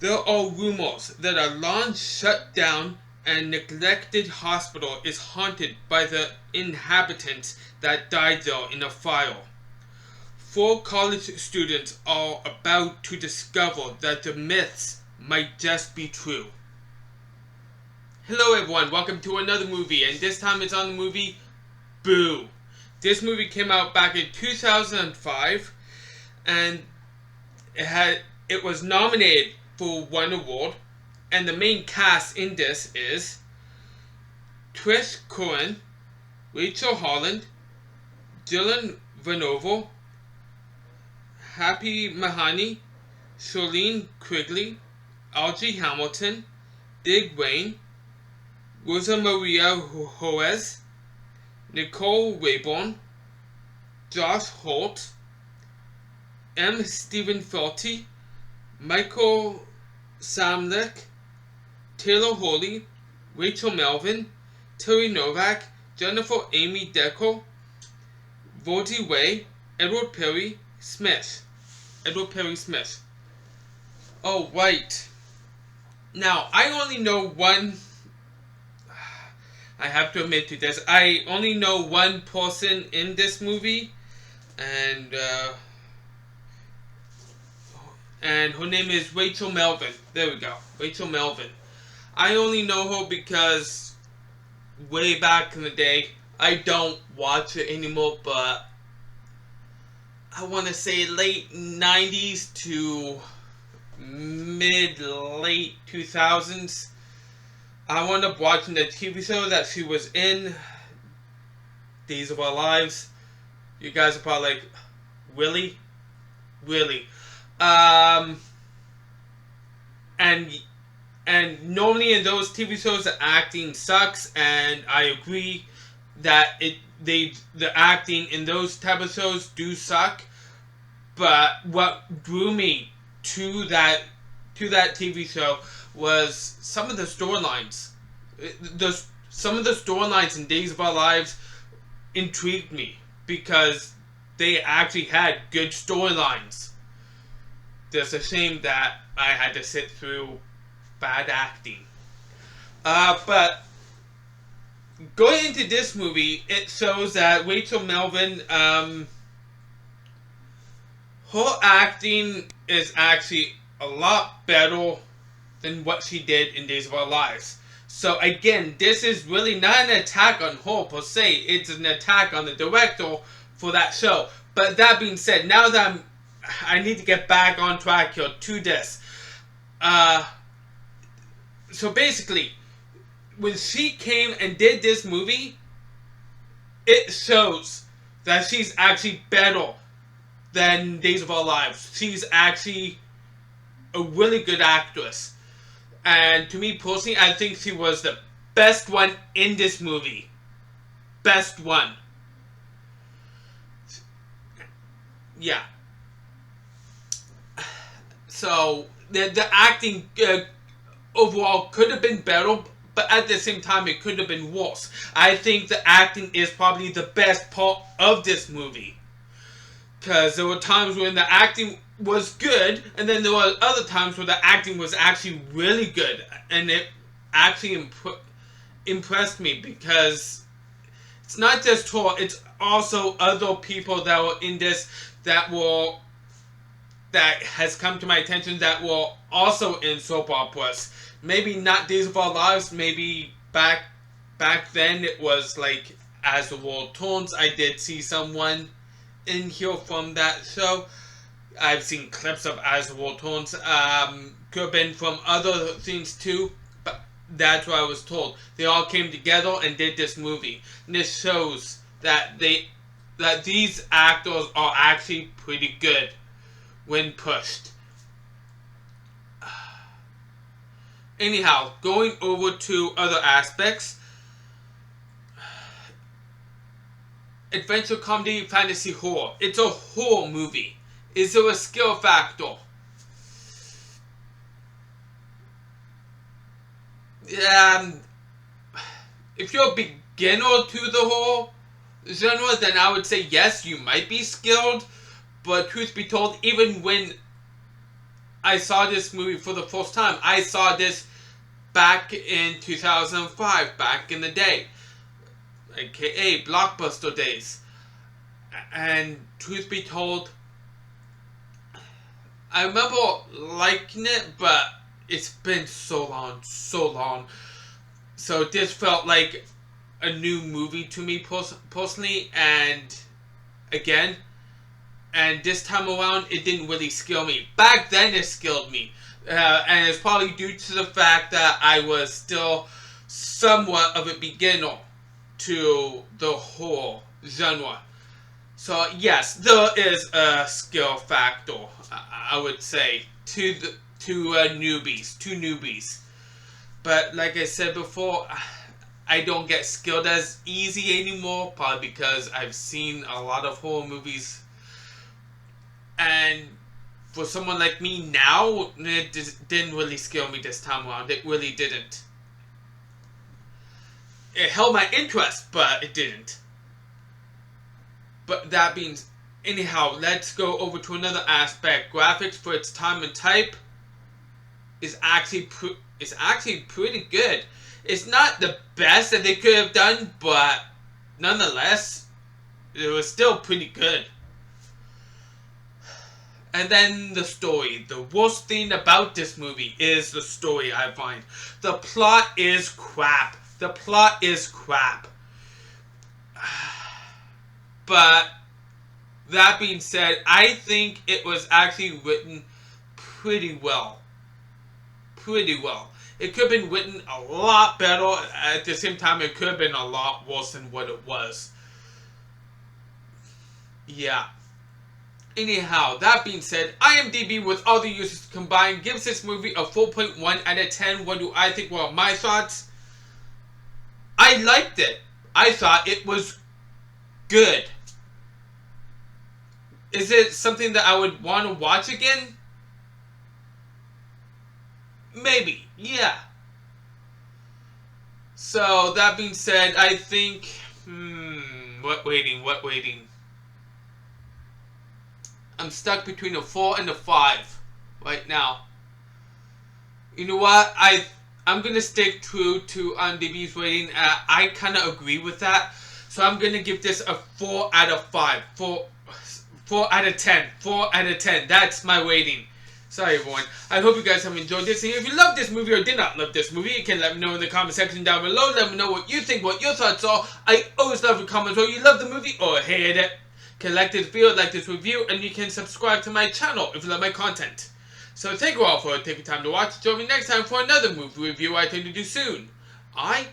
There are rumors that a long shut down and neglected hospital is haunted by the inhabitants that died there in a fire. Four college students are about to discover that the myths might just be true. Hello everyone, welcome to another movie, and this time it's on the movie Boo. This movie came out back in 2005, and it was nominated for one award, and the main cast in this is Trish Curran, Rachel Holland, Dylan Vanovo, Happy Mahani, Charlene Quigley, Algie Hamilton, Dig Wayne, Rosa Maria Hoez, Nicole Rayborn, Josh Holt, M. Stephen Felty, Michael Samlick, Taylor Hawley, Rachel Melvin, Terry Novak, Jennifer Amy Deco, Vodi Way, Edward Perry Smith. Oh, right. Now, I only know one. I have to admit to this. I only know one person in this movie, and her name is Rachel Melvin. There we go, Rachel Melvin. I only know her because way back in the day, I don't watch it anymore, but I want to say late 90s to mid-late 2000s. I wound up watching the TV show that she was in, Days of Our Lives. You guys are probably like, really? Really? And normally in those TV shows the acting sucks, and I agree that the acting in those type of shows do suck. But what drew me to that TV show was some of the storylines. Some of the storylines in Days of Our Lives intrigued me because they actually had good storylines. It's a shame that I had to sit through bad acting. But going into this movie, it shows that Rachel Melvin, her acting is actually a lot better than what she did in Days of Our Lives. So again, this is really not an attack on her per se. It's an attack on the director for that show. But that being said, now that I need to get back on track here to this. So basically, when she came and did this movie, it shows that she's actually better than Days of Our Lives. She's actually a really good actress. And to me personally, I think she was the best one in this movie. Best one. Yeah. So, the acting overall could have been better, but at the same time it could have been worse. I think the acting is probably the best part of this movie. Because there were times when the acting was good, and then there were other times where the acting was actually really good. And it actually impressed me, because it's not just her, it's also other people that were in this that has come to my attention that were also in soap operas. Maybe not Days of Our Lives, maybe back then it was like As the World Turns. I did see someone in here from that show. I've seen clips of As the World Turns. Could have been from other things too, but that's what I was told. They all came together and did this movie. And this shows that these actors are actually pretty good when pushed. Anyhow, going over to other aspects. Adventure comedy, fantasy, horror. It's a horror movie. Is there a skill factor? If you're a beginner to the horror genre, then I would say yes, you might be skilled. But truth be told, even when I saw this movie for the first time. I saw this back in 2005, back in the day, aka Blockbuster days. And truth be told, I remember liking it, but it's been so long, so long. So this felt like a new movie to me personally, and again, and this time around, it didn't really scare me. Back then, it scared me. And it's probably due to the fact that I was still somewhat of a beginner to the horror genre. So yes, there is a skill factor, I would say, to newbies. But like I said before, I don't get skilled as easy anymore, probably because I've seen a lot of horror movies. And for someone like me now, it didn't really scare me this time around. It really didn't. It held my interest, but it didn't. But that being, anyhow, let's go over to another aspect. Graphics for its time and type is actually pretty good. It's not the best that they could have done, but nonetheless, it was still pretty good. And then the story. The worst thing about this movie is the story, I find. The plot is crap. The plot is crap. But that being said, I think it was actually written pretty well. Pretty well. It could have been written a lot better. At the same time, it could have been a lot worse than what it was. Yeah. Anyhow, that being said, IMDb with all the users combined gives this movie a 4.1 out of 10. What do I think were my thoughts? I liked it. I thought it was good. Is it something that I would want to watch again? Maybe, yeah. So, that being said, I think... What waiting? I'm stuck between a 4 and a 5 right now. You know what? I'm gonna stick true to IMDb's rating. I kind of agree with that. So I'm gonna give this a 4 out of 5. 4 out of 10. 4 out of 10. That's my rating. Sorry, everyone. I hope you guys have enjoyed this. And if you love this movie or did not love this movie, you can let me know in the comment section down below. Let me know what you think, what your thoughts are. I always love your comments whether you love the movie or hate it. You can like this video, like this review, and you can subscribe to my channel if you love my content. So thank you all for taking time to watch. Join me next time for another movie review I intend to do soon. I